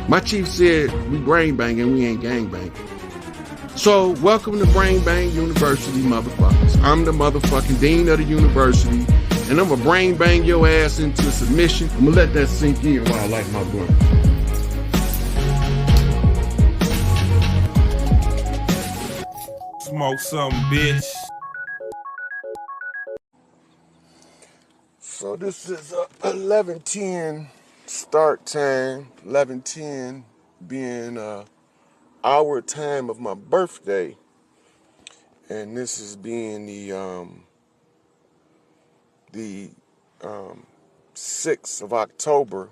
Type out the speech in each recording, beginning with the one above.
My chief said we brain banging, we ain't gang banging. So welcome to Brain Bang University, motherfuckers. I'm the motherfucking dean of the university, and I'm gonna brain bang your ass into submission. I'm gonna let that sink in while I light my blunt. Smoke some, bitch. So this is 11:10 start time. 11:10 being our time of my birthday, and this is being the 6th of October,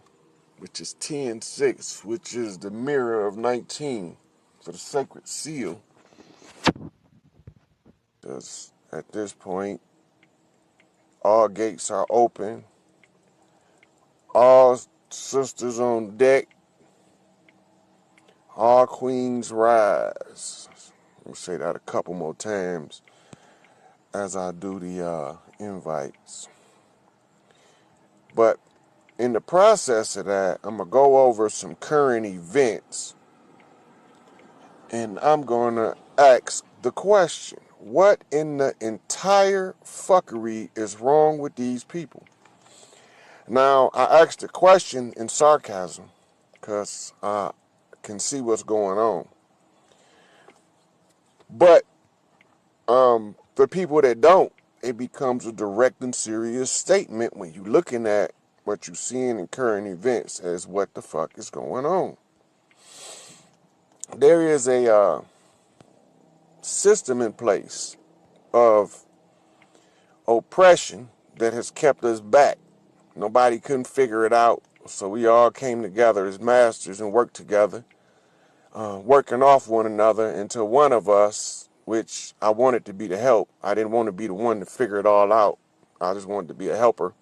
which is 10/6, which is the mirror of 19 for the sacred seal. Because at this point, all gates are open, all sisters on deck, all queens rise. I'll say that a couple more times as I do the invites. But in the process of that, I'm going to go over some current events, and I'm going to ask the question, what in the entire fuckery is wrong with these people? Now, I asked the question in sarcasm because I can see what's going on. But for people that don't, it becomes a direct and serious statement when you're looking at what you're seeing in current events as what the fuck is going on. There is a system in place of oppression that has kept us back. Nobody couldn't figure it out, so we all came together as masters and worked together, working off one another until one of us, which I wanted to be the help. I didn't want to be the one to figure it all out. I just wanted to be a helper.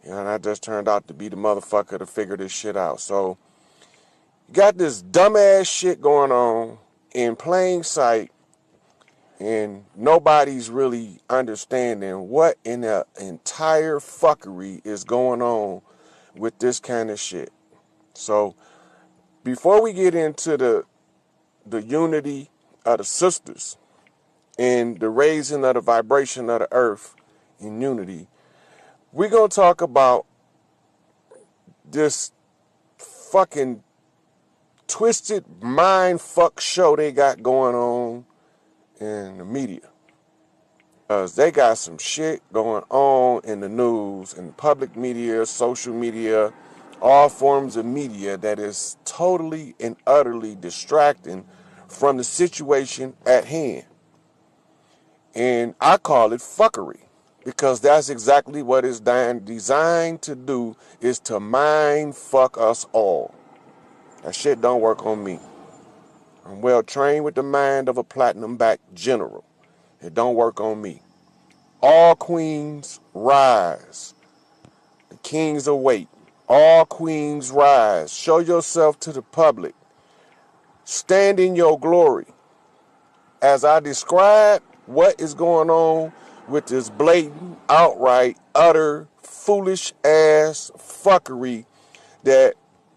And I just turned out to be the motherfucker to figure this shit out. So, you got this dumbass shit going on in plain sight, and nobody's really understanding what in the entire fuckery is going on with this kind of shit. So, before we get into the unity of the sisters and the raising of the vibration of the earth in unity, we're going to talk about this fucking twisted mind fuck show they got going on in the media. Because they got some shit going on in the news, in the public media, social media, all forms of media that is totally and utterly distracting from the situation at hand. And I call it fuckery, because that's exactly what it's designed to do, is to mind fuck us all. That shit don't work on me. I'm well trained with the mind of a platinum-backed general. It don't work on me. All queens rise. The kings await. All queens rise. Show yourself to the public. Stand in your glory. As I describe what is going on with this blatant, outright, utter, foolish ass fuckery, that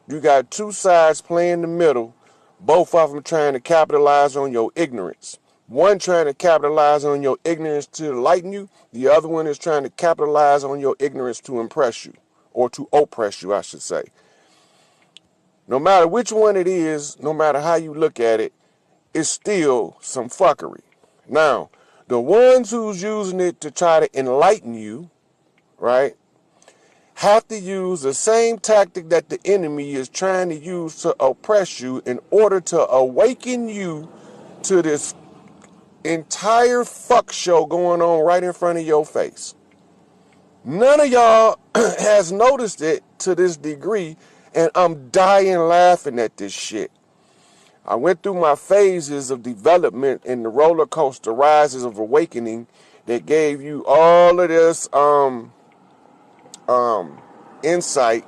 you got two sides playing the middle, both of them trying to capitalize on your ignorance. One trying to capitalize on your ignorance to enlighten you. The other one is trying to capitalize on your ignorance to impress you, or to oppress you, I should say. No matter which one it is, no matter how you look at it, it's still some fuckery. Now, the ones who's using it to try to enlighten you, right, have to use the same tactic that the enemy is trying to use to oppress you in order to awaken you to this entire fuck show going on right in front of your face. None of y'all has noticed it to this degree, and I'm dying laughing at this shit. I went through my phases of development in the roller coaster rises of awakening that gave you all of this insight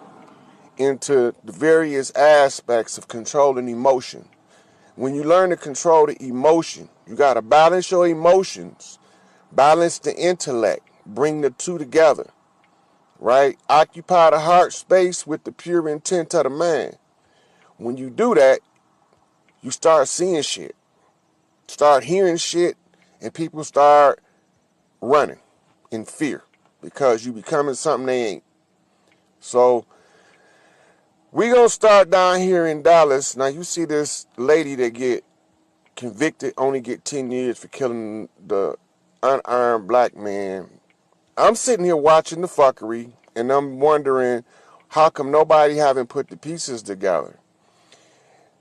into the various aspects of controlling emotion. When you learn to control the emotion, you got to balance your emotions, balance the intellect, bring the two together, right? Occupy the heart space with the pure intent of the mind. When you do that, you start seeing shit, start hearing shit, and people start running in fear because you becoming something they ain't. So we gonna start down here in Dallas. Now you see this lady that get convicted, only get 10 years for killing the unarmed black man. I'm sitting here watching the fuckery, and I'm wondering how come nobody haven't put the pieces together.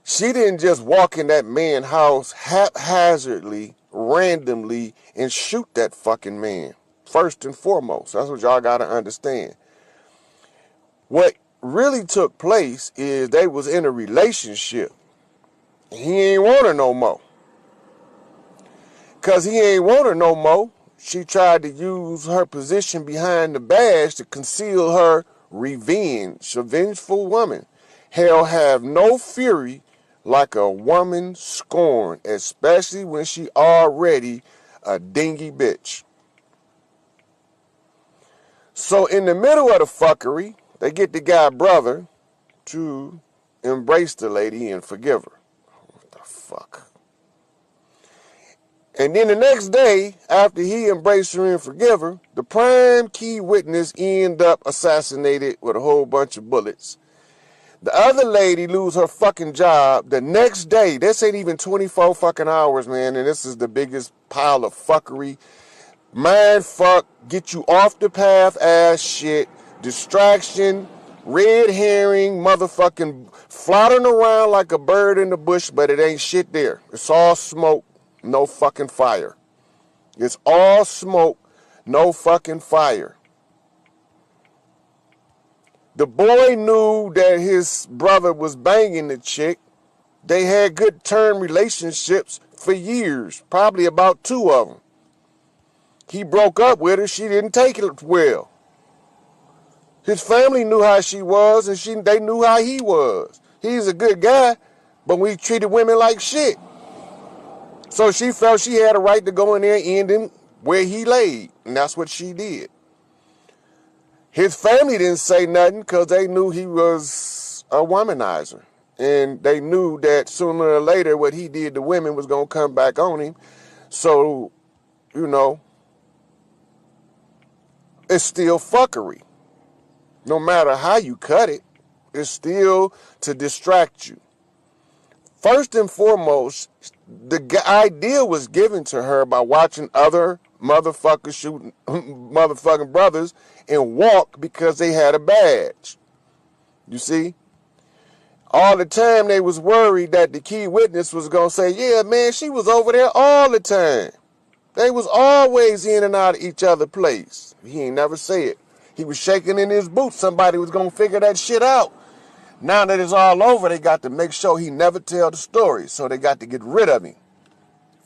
She didn't just walk in that man's house haphazardly, randomly, and shoot that fucking man. First and foremost, that's what y'all gotta understand. What really took place is they was in a relationship. He ain't want her no more. Because he ain't want her no more, she tried to use her position behind the badge to conceal her revenge. A vengeful woman. Hell have no fury like a woman scorned, especially when she already a dingy bitch. So in the middle of the fuckery, they get the guy brother to embrace the lady and forgive her. What the fuck? And then the next day, after he embraced her and forgive her, the prime key witness end up assassinated with a whole bunch of bullets. The other lady lose her fucking job the next day. This ain't even 24 fucking hours, man, and this is the biggest pile of fuckery. Mind fuck, get you off the path ass shit, distraction, red herring, motherfucking floating around like a bird in the bush, but it ain't shit there. It's all smoke, no fucking fire. It's all smoke, no fucking fire. The boy knew that his brother was banging the chick. They had good term relationships for years, probably about 2 of them. He broke up with her. She didn't take it well. His family knew how she was, and they knew how he was. He's a good guy, but we treated women like shit. So she felt she had a right to go in there and end him where he laid, and that's what she did. His family didn't say nothing because they knew he was a womanizer. And they knew that sooner or later what he did to women was going to come back on him. So, you know, it's still fuckery. No matter how you cut it, it's still to distract you. First and foremost, the idea was given to her by watching other motherfuckers shoot motherfucking brothers and walk because they had a badge. You see? All the time they was worried that the key witness was going to say, yeah, man, she was over there all the time. They was always in and out of each other's place. He ain't never say it. He was shaking in his boots. Somebody was going to figure that shit out. Now that it's all over, they got to make sure he never tell the story. So they got to get rid of him.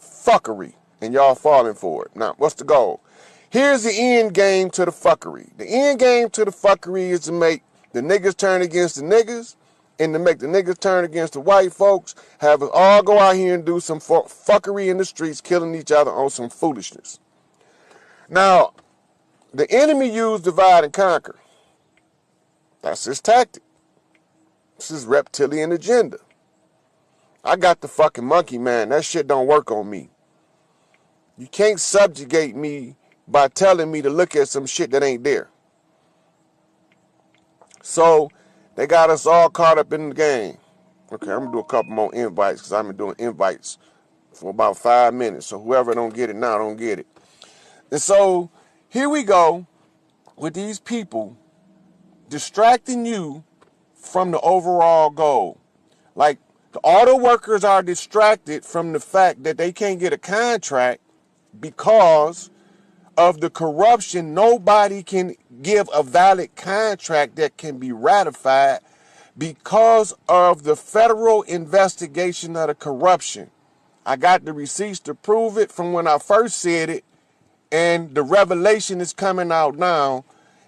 Fuckery. And y'all falling for it. Now, what's the goal? Here's the end game to the fuckery. The end game to the fuckery is to make the niggas turn against the niggas and to make the niggas turn against the white folks, have us all go out here and do some fuckery in the streets, killing each other on some foolishness. Now, the enemy used divide and conquer. That's his tactic. This is reptilian agenda. I got the fucking monkey man. That shit don't work on me. You can't subjugate me by telling me to look at some shit that ain't there. So they got us all caught up in the game. Okay, I'm going to do a couple more invites because I've been doing invites for about 5 minutes. So whoever don't get it now, don't get it. And so here we go with these people distracting you from the overall goal. Like the auto workers are distracted from the fact that they can't get a contract because of the corruption. Nobody can give a valid contract that can be ratified because of the federal investigation of the corruption. I got the receipts to prove it from when I first said it, and the revelation is coming out now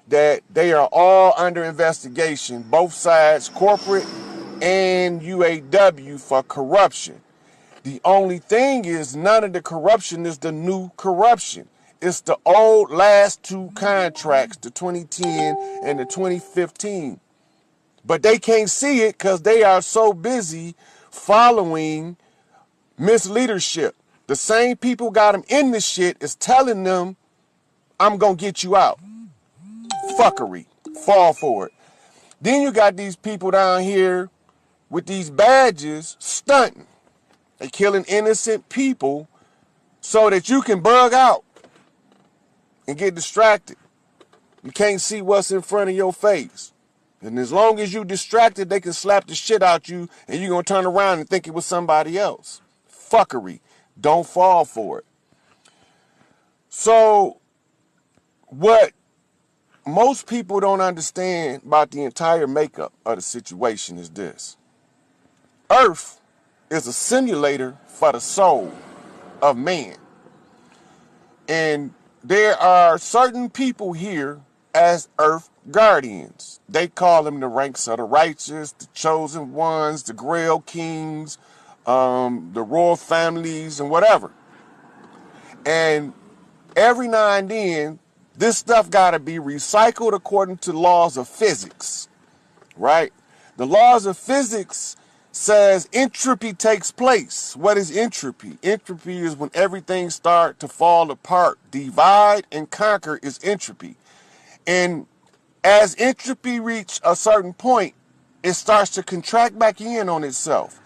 that they are all under investigation, both sides, corporate and UAW, for corruption. The only thing is none of the corruption is the new corruption. It's the last 2 contracts, the 2010 and the 2015. But they can't see it because they are so busy following misleadership. The same people got them in this shit is telling them, I'm going to get you out. Fuckery. Fall for it. Then you got these people down here with these badges stunting. They killing innocent people so that you can bug out and get distracted. You can't see what's in front of your face. And as long as you distracted, they can slap the shit out you and you're going to turn around and think it was somebody else. Fuckery. Don't fall for it. So what most people don't understand about the entire makeup of the situation is this. Earth is a simulator for the soul of man. And there are certain people here as Earth guardians. They call them the ranks of the righteous, the chosen ones, the Grail Kings, the royal families, and whatever. And every now and then, this stuff got to be recycled according to laws of physics, right? The laws of physics says entropy takes place. What is entropy? Entropy is when everything starts to fall apart. Divide and conquer is entropy. And as entropy reaches a certain point, it starts to contract back in on itself.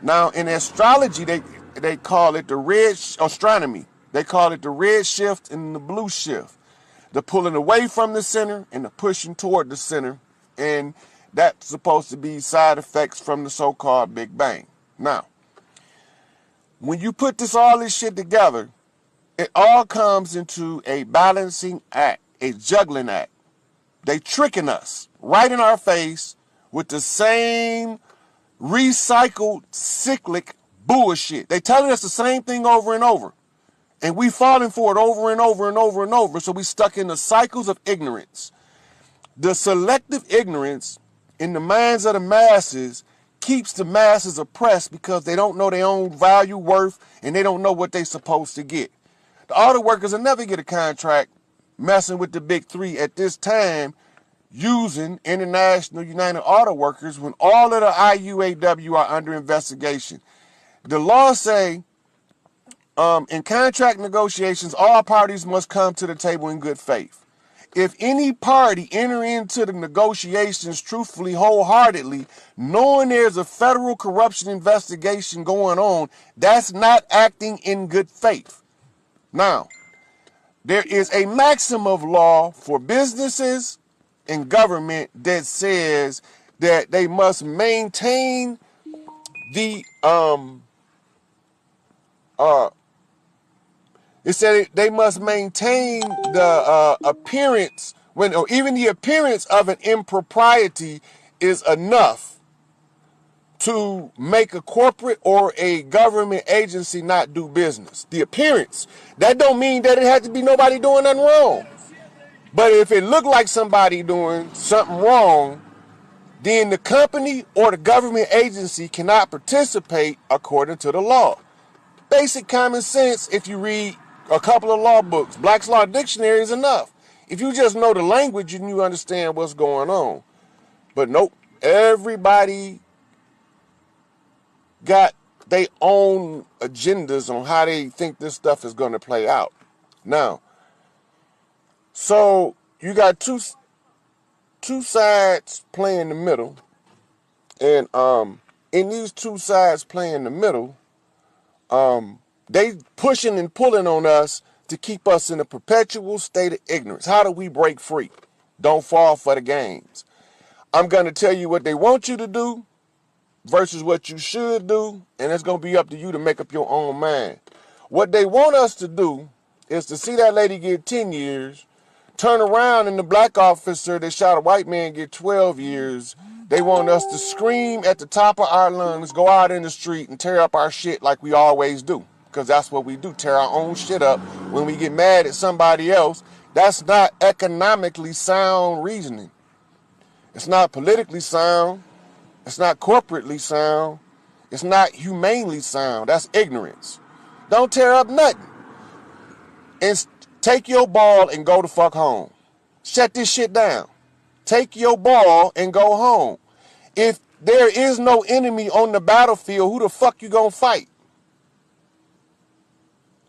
Now, in astrology, they call it the astronomy. They call it the red shift and the blue shift. The pulling away from the center and the pushing toward the center. And that's supposed to be side effects from the so-called Big Bang. Now, when you put all this shit together, it all comes into a balancing act, a juggling act. They tricking us right in our face with the same recycled cyclic bullshit. They telling us the same thing over and over. And we falling for it over and over and over and over. So we stuck in the cycles of ignorance. The selective ignorance in the minds of the masses keeps the masses oppressed because they don't know their own value, worth, and they don't know what they're supposed to get. The auto workers will never get a contract messing with the big three at this time using International United Auto Workers when all of the IUAW are under investigation. The law say in contract negotiations, all parties must come to the table in good faith. If any party enter into the negotiations truthfully, wholeheartedly, knowing there's a federal corruption investigation going on, that's not acting in good faith. Now, there is a maxim of law for businesses and government that says that they must maintain the it said they must maintain the appearance or even the appearance of an impropriety is enough to make a corporate or a government agency not do business. The appearance. That don't mean that it has to be nobody doing nothing wrong. But if it looked like somebody doing something wrong, then the company or the government agency cannot participate according to the law. Basic common sense, if you read a couple of law books, Black's Law Dictionary is enough. If you just know the language and you understand what's going on. But nope, everybody got their own agendas on how they think this stuff is going to play out. Now, so you got two sides playing the middle. And in these two sides playing the middle, they pushing and pulling on us to keep us in a perpetual state of ignorance. How do we break free? Don't fall for the games. I'm going to tell you what they want you to do versus what you should do, and it's going to be up to you to make up your own mind. What they want us to do is to see that lady get 10 years, turn around and the black officer that shot a white man get 12 years. They want us to scream at the top of our lungs, go out in the street and tear up our shit like we always do. Because that's what we do, tear our own shit up when we get mad at somebody else. That's not economically sound reasoning. It's not politically sound. It's not corporately sound. It's not humanely sound. That's ignorance. Don't tear up nothing. And take your ball and go the fuck home. Shut this shit down. Take your ball and go home. If there is no enemy on the battlefield, who the fuck you gonna fight?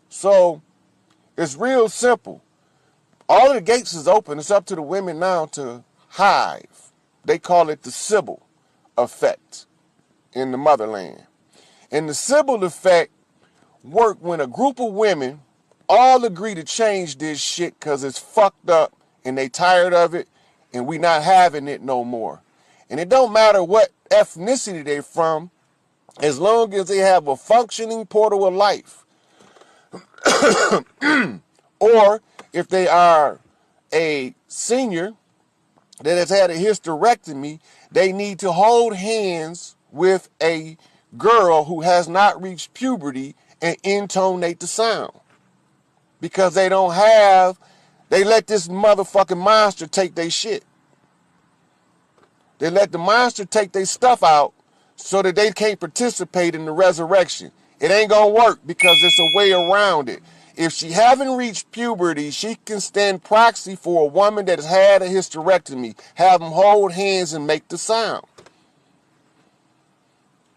So it's real simple. All of the gates is open. It's up to the women now to hive. They call it the Sybil effect in the motherland. And the Sybil effect work when a group of women all agree to change this shit because it's fucked up and they tired of it and we not having it no more. And it don't matter what ethnicity they from, as long as they have a functioning portal of life. Or if they are a senior that has had a hysterectomy, they need to hold hands with a girl who has not reached puberty and intonate the sound. Because they let this motherfucking monster take their shit. They let the monster take their stuff out so that they can't participate in the resurrection. It ain't gonna work because it's a way around it. If she haven't reached puberty, she can stand proxy for a woman that has had a hysterectomy, have them hold hands and make the sound.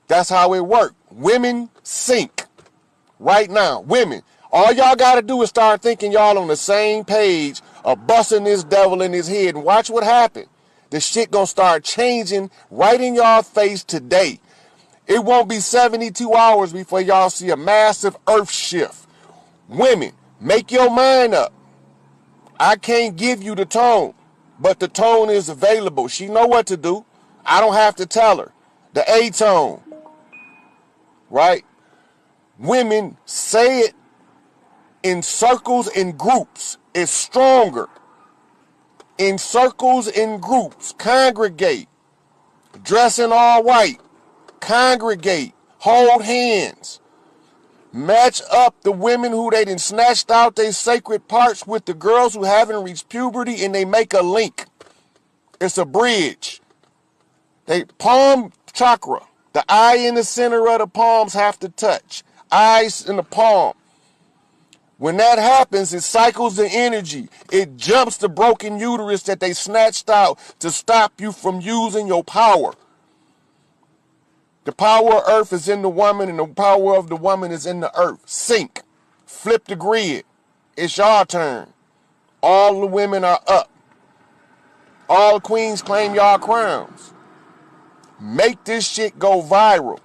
That's how it works. Women sink right now. Women, all y'all got to do is start thinking y'all on the same page of busting this devil in his head and watch what happens. The shit gonna start changing right in y'all face today. It won't be 72 hours before y'all see a massive earth shift. Women, make your mind up. I can't give you the tone, but the tone is available. She know what to do. I don't have to tell her. The A tone, right? Women say it in circles and groups. It's stronger. In circles and groups, congregate. Dress in all white, congregate. Hold hands. Match up the women who they done snatched out their sacred parts with the girls who haven't reached puberty, and they make a link. It's a bridge. They palm chakra. The eye in the center of the palms have to touch. Eyes in the palm. When that happens, it cycles the energy. It jumps the broken uterus that they snatched out to stop you from using your power. The power of earth is in the woman, and the power of the woman is in the earth. Sync. Flip the grid. It's your turn. All the women are up. All the queens claim y'all crowns. Make this shit go viral.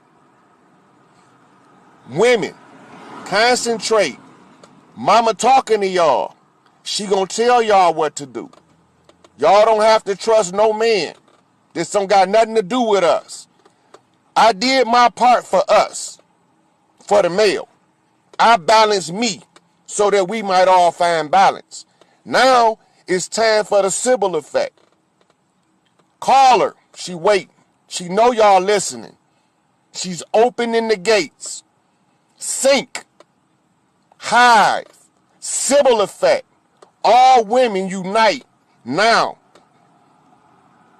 Women, concentrate. Mama talking to y'all. She gonna tell y'all what to do. Y'all don't have to trust no man. This don't got nothing to do with us. I did my part for us, for the male. I balanced me so that we might all find balance. Now it's time for the Sybil effect. Call her. She waiting. She know y'all listening. She's opening the gates. Sync. Hive. Sybil effect. All women unite now.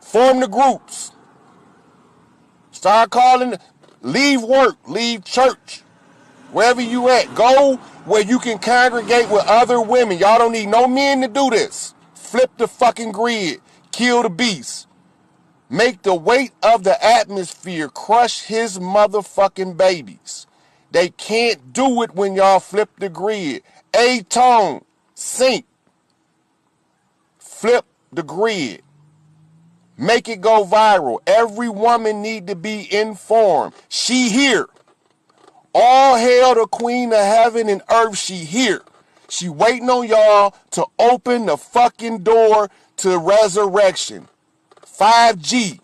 Form the groups. Start calling. Leave work. Leave church. Wherever you at. Go where you can congregate with other women. Y'all don't need no men to do this. Flip the fucking grid. Kill the beast. Make the weight of the atmosphere crush his motherfucking babies. They can't do it when y'all flip the grid. A-tone. Sync. Flip the grid. Make it go viral. Every woman need to be informed. She here. All hail the queen of heaven and earth. She here. She waiting on y'all to open the fucking door to resurrection. 5G.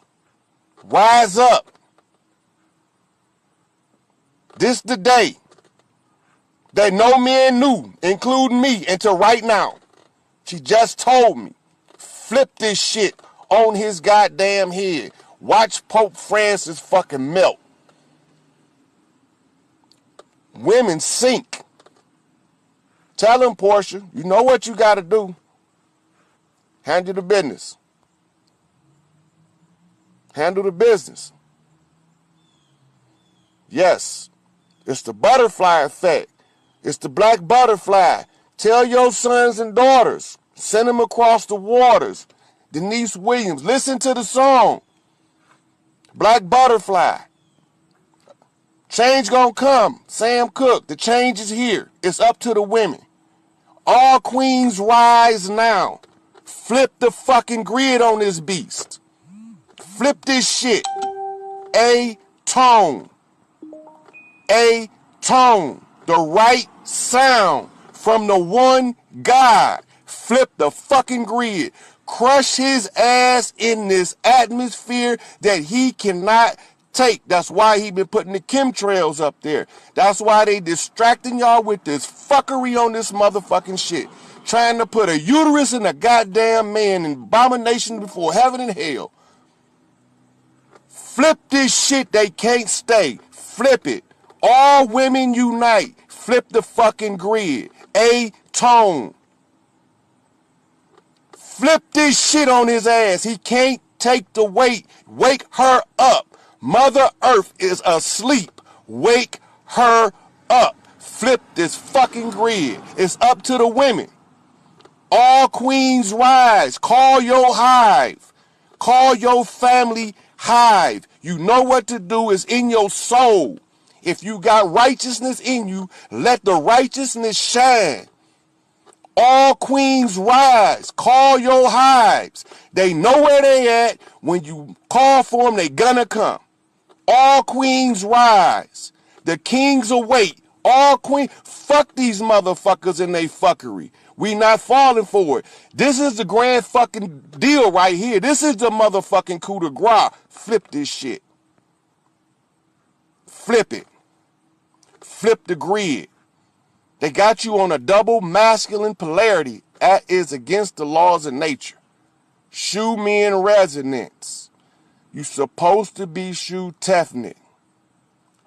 Rise up. This the day that no man knew, including me, until right now. She just told me. Flip this shit on his goddamn head. Watch Pope Francis fucking melt. Women sink. Tell him, Portia, you know what you got to do. Handle the business. Handle the business. Yes, it's the butterfly effect. It's the black butterfly. Tell your sons and daughters. Send them across the waters. Denise Williams, listen to the song. Black Butterfly. Change gonna come. Sam Cooke, the change is here. It's up to the women. All queens rise now. Flip the fucking grid on this beast. Flip this shit. A tone. A tone. The right sound from the one God. Flip the fucking grid. Crush his ass in this atmosphere that he cannot take. That's why he been putting the chemtrails up there. That's why they distracting y'all with this fuckery on this motherfucking shit. Trying to put a uterus in a goddamn man, an abomination before heaven and hell. Flip this shit, they can't stay. Flip it. All women unite. Flip the fucking grid. A tone. Flip this shit on his ass. He can't take the weight. Wake her up. Mother Earth is asleep. Wake her up. Flip this fucking grid. It's up to the women. All queens rise. Call your hive. Call your family hive. You know what to do. Is in your soul. If you got righteousness in you, let the righteousness shine. All queens rise. Call your hives. They know where they at. When you call for them, they gonna come. All queens rise. The kings await. All queens. Fuck these motherfuckers and they fuckery. We not falling for it. This is the grand fucking deal right here. This is the motherfucking coup de grace. Flip this shit. Flip it. Flip the grid. They got you on a double masculine polarity. That is against the laws of nature. Shoe men resonance. You supposed to be shoe Tefnit.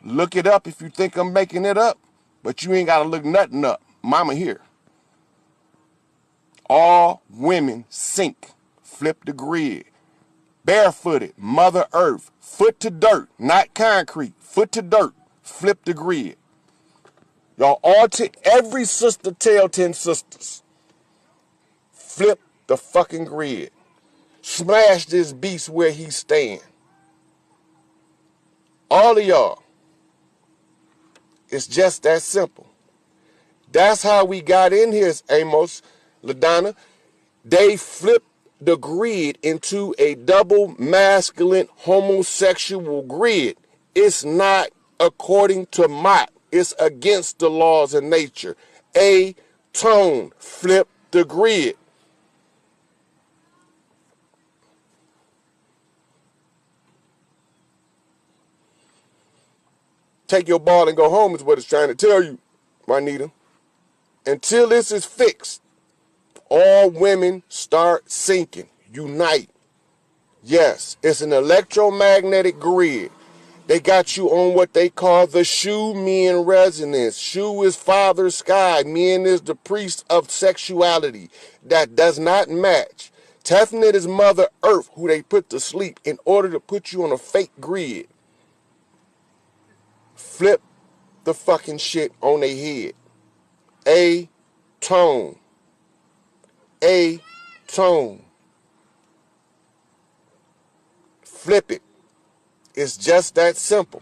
Look it up if you think I'm making it up, but you ain't got to look nothing up. Mama here. All women sink. Flip the grid. Barefooted. Mother Earth. Foot to dirt. Not concrete. Foot to dirt. Flip the grid. Y'all all every sister tell 10 sisters. Flip the fucking grid. Smash this beast where he stand. All of y'all. It's just that simple. That's how we got in here, Amos, LaDonna. They flipped the grid into a double masculine homosexual grid. It's not according to Mott. It's against the laws of nature. A tone. Flip the grid. Take your ball and go home is what it's trying to tell you, Juanita. Until this is fixed, all women start sinking. Unite. Yes, it's an electromagnetic grid. They got you on what they call the Shu men resonance. Shu is father sky. Men is the priest of sexuality. That does not match. Tefnit is mother earth, who they put to sleep in order to put you on a fake grid. Flip the fucking shit on their head. A tone. A tone. Flip it. It's just that simple.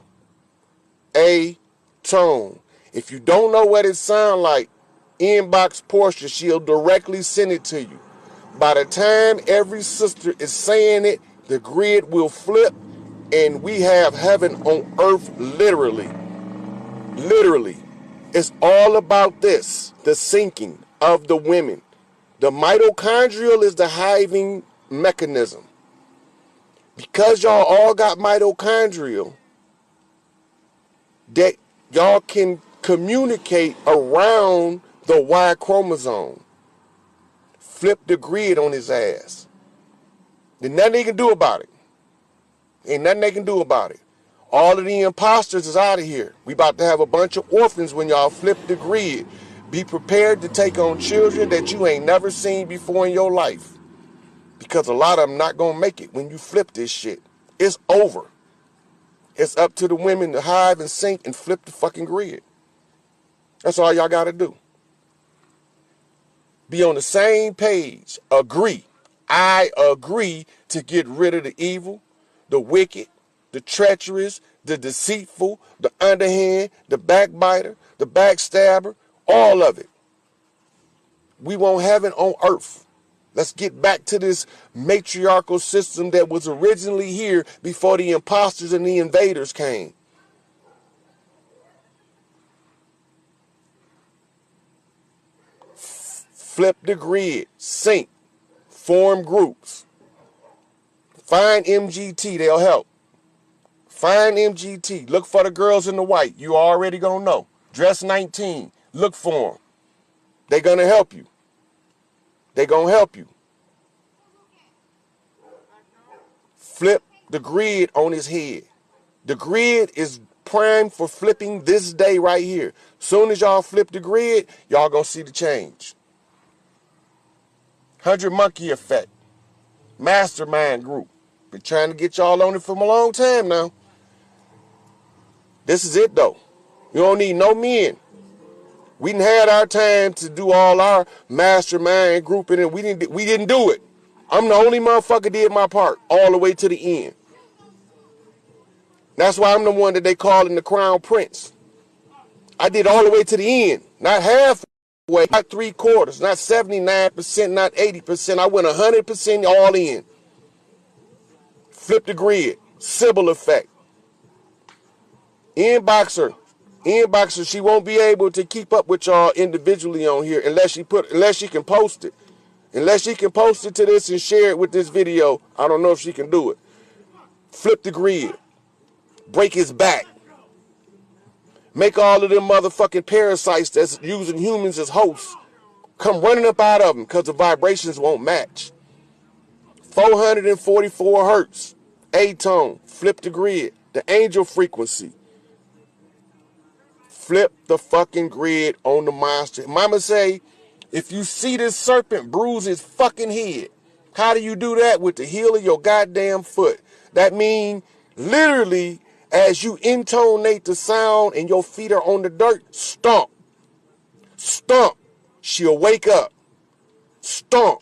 A tone. If you don't know what it sounds like, inbox Portia. She'll directly send it to you. By the time every sister is saying it, the grid will flip and we have heaven on earth literally. Literally. It's all about this. The sinking of the women. The mitochondrial is the hiving mechanism. Because y'all all got mitochondrial, that y'all can communicate around the Y chromosome. Flip the grid on his ass. There's nothing they can do about it. Ain't nothing they can do about it. All of the imposters is out of here. We about to have a bunch of orphans when y'all flip the grid. Be prepared to take on children that you ain't never seen before in your life. Because a lot of them not going to make it when you flip this shit. It's over. It's up to the women to hive and sink and flip the fucking grid. That's all y'all got to do. Be on the same page. Agree. I agree to get rid of the evil, the wicked, the the treacherous, the deceitful, the underhand, the backbiter, the backstabber, all of it. We want heaven on earth. Let's get back to this matriarchal system that was originally here before the imposters and the invaders came. Flip the grid, sync, form groups. Find MGT, they'll help. Find MGT, look for the girls in the white. You already gonna know. Dress 19, look for them. They're gonna help you. They're gonna help you. Flip the grid on his head. The grid is primed for flipping this day right here. Soon as y'all flip the grid, y'all gonna see the change. 100 Monkey Effect. Mastermind group. Been trying to get y'all on it for a long time now. This is it though. You don't need no men. We didn't had our time to do all our mastermind grouping and we didn't do it. I'm the only motherfucker did my part all the way to the end. That's why I'm the one that they calling the Crown Prince. I did all the way to the end, not halfway, not 3/4, not 79%, not 80%. I went 100% all in. Flip the grid, Sybil effect. Inboxer, she won't be able to keep up with y'all individually on here unless she can post it. Unless she can post it to this and share it with this video, I don't know if she can do it. Flip the grid. Break his back. Make all of them motherfucking parasites that's using humans as hosts come running up out of them because the vibrations won't match. 444 hertz. A-tone. Flip the grid. The angel frequency. Flip the fucking grid on the monster. Mama say, if you see this serpent, bruise his fucking head. How do you do that? With the heel of your goddamn foot. That means literally as you intonate the sound and your feet are on the dirt, stomp. Stomp. She'll wake up. Stomp.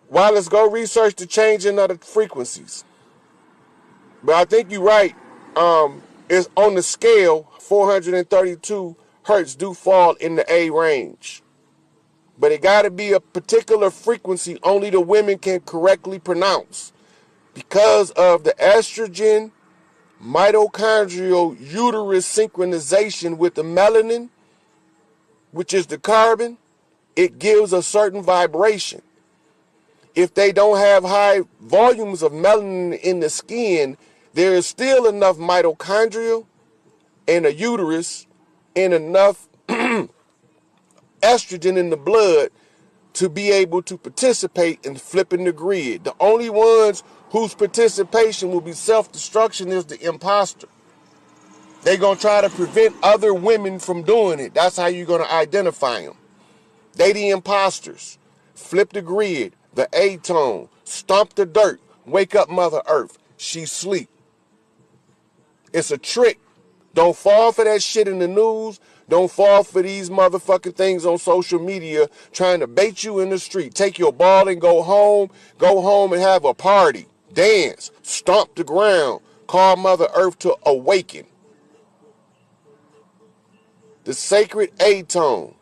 Well, let's go research the changing of the frequencies. But I think you're right. It's on the scale, 432 hertz do fall in the A range. But it got to be a particular frequency only the women can correctly pronounce. Because of the estrogen mitochondrial uterus synchronization with the melanin, which is the carbon, it gives a certain vibration. If they don't have high volumes of melanin in the skin, there is still enough mitochondria in a uterus and enough estrogen in the blood to be able to participate in flipping the grid. The only ones whose participation will be self-destruction is the imposter. They're going to try to prevent other women from doing it. That's how you're going to identify them. They the imposters. Flip the grid, the A-tone, stomp the dirt, wake up Mother Earth. She sleep. It's a trick. Don't fall for that shit in the news. Don't fall for these motherfucking things on social media trying to bait you in the street. Take your ball and go home. Go home and have a party. Dance. Stomp the ground. Call Mother Earth to awaken. The sacred A-tone.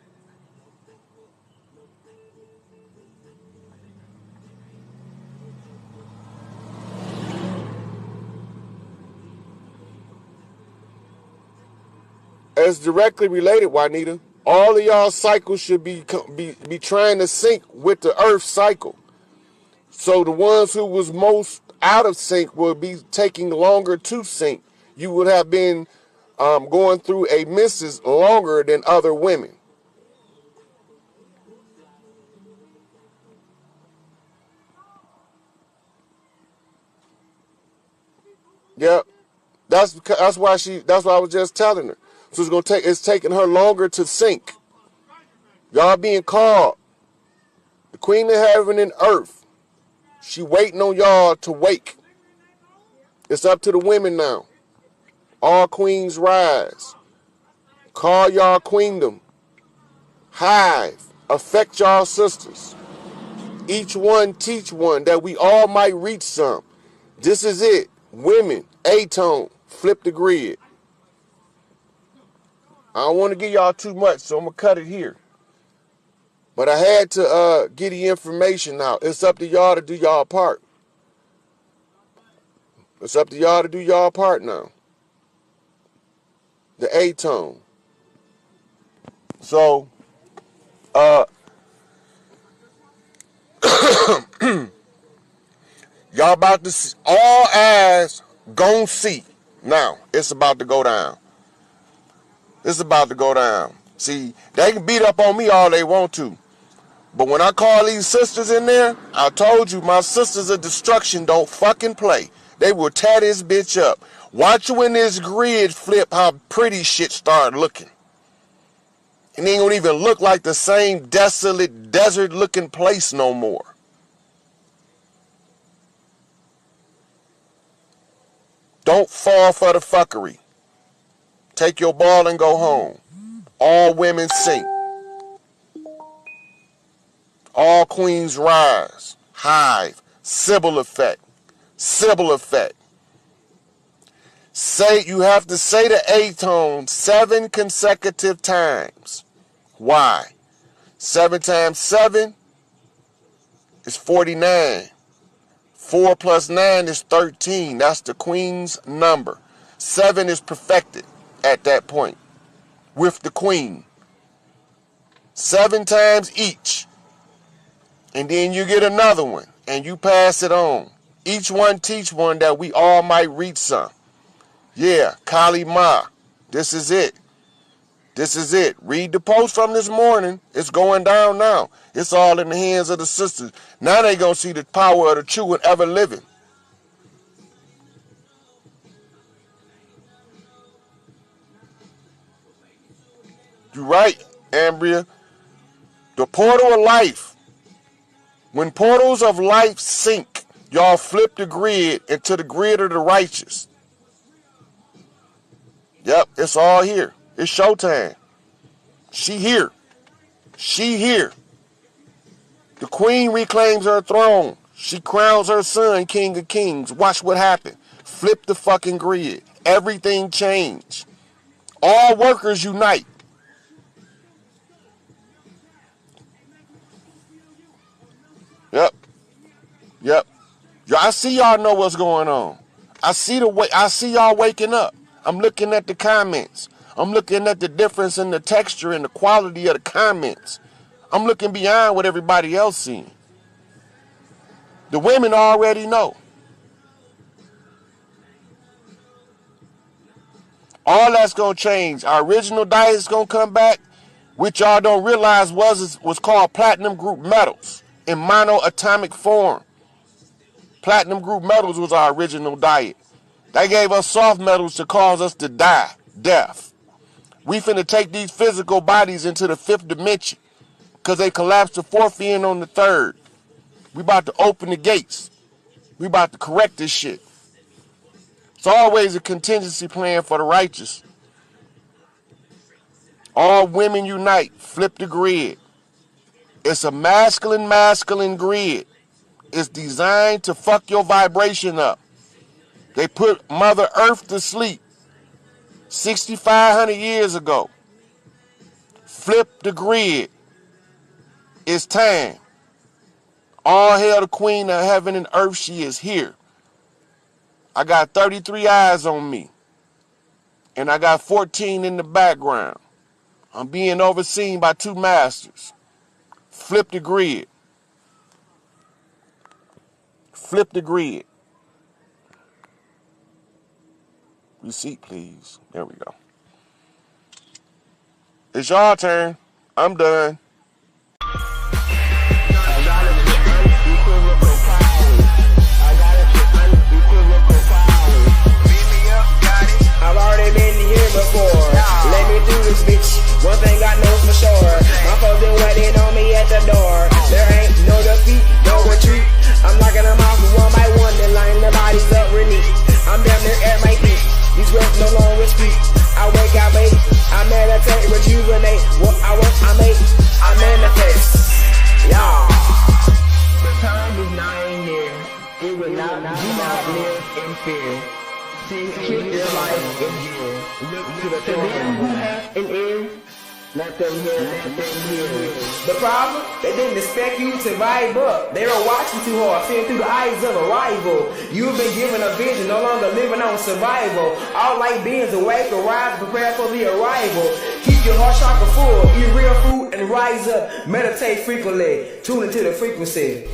It's directly related, Juanita. All of y'all cycles should be trying to sync with the Earth cycle. So the ones who was most out of sync will be taking longer to sync. You would have been going through a missus longer than other women. Yep. That's why I was just telling her. So it's taking her longer to sync. Y'all being called. The Queen of Heaven and Earth. She waiting on y'all to wake. It's up to the women now. All queens rise. Call y'all queendom. Hive. Affect y'all sisters. Each one teach one, that we all might reach some. This is it. Women, A-tone, flip the grid. I don't want to give y'all too much, so I'm going to cut it here. But I had to get the information out. It's up to y'all to do y'all part. It's up to y'all to do y'all part now. The A-tone. So, y'all about to see, all eyes gon' see. Now, it's about to go down. It's about to go down. See, they can beat up on me all they want to. But when I call these sisters in there, I told you my sisters of destruction don't fucking play. They will tear this bitch up. Watch when this grid flip how pretty shit start looking. And it ain't gonna even look like the same desolate desert looking place no more. Don't fall for the fuckery. Take your ball and go home. All women sink. All queens rise. Hive. Sybil effect. Sybil effect. Say, you have to say the A-tone 7 consecutive times. Why? 7 times 7 is 49. 4 plus 9 is 13. That's the queen's number. 7 is perfected at that point with the queen. 7 times each. And then you get another one and you pass it on. Each one teach one, that we all might reach some. Yeah, Kali Ma. This is it. This is it. Read the post from this morning. It's going down now. It's all in the hands of the sisters. Now they gonna see the power of the true and ever living. You right, Ambria. The portal of life. When portals of life sink, y'all flip the grid into the grid of the righteous. Yep, it's all here. It's showtime. She here. She here. The queen reclaims her throne. She crowns her son king of kings. Watch what happened. Flip the fucking grid. Everything changed. All workers unite. Yep. Yep. I see y'all know what's going on. I see y'all waking up. I'm looking at the comments. I'm looking at the difference in the texture and the quality of the comments. I'm looking beyond what everybody else seeing. The women already know. All that's going to change. Our original diet's going to come back, which y'all don't realize was called platinum group metals in monoatomic form. Platinum group metals was our original diet. They gave us soft metals to cause us to die, death. We finna take these physical bodies into the 5th dimension because they collapsed the 4th in on the 3rd. We about to open the gates. We about to correct this shit. It's always a contingency plan for the righteous. All women unite. Flip the grid. It's a masculine grid. It's designed to fuck your vibration up. They put Mother Earth to sleep 6,500 years ago. Flip the grid. It's time. All hail the queen of heaven and earth. She is here. I got 33 eyes on me. And I got 14 in the background. I'm being overseen by 2 masters. Flip the grid. Flip the grid. Receipt, please. There we go. It's y'all turn. I'm done. I've already been here before. Let me do this, bitch. One thing I know for sure. My folks been waiting on me at the door. There ain't no defeat, no retreat. I'm knocking them off one by one, then lining the bodies up really. I'm down there at my feet. These words no longer speak. I wake, I make, I meditate, rejuvenate. What I want, I make, I manifest. Y'all. It will not, do not live in fear. See, keep your life in view. Look to the them who have an ear, let them hear, let them hear. The problem? They didn't expect you to vibe up. They were watching too hard, seeing through the eyes of a rival. You've been given a vision, no longer living on survival. All light beings awake, arise, prepare for the arrival. Keep your heart chakra full, eat real food and rise up. Meditate frequently, tune into the frequency.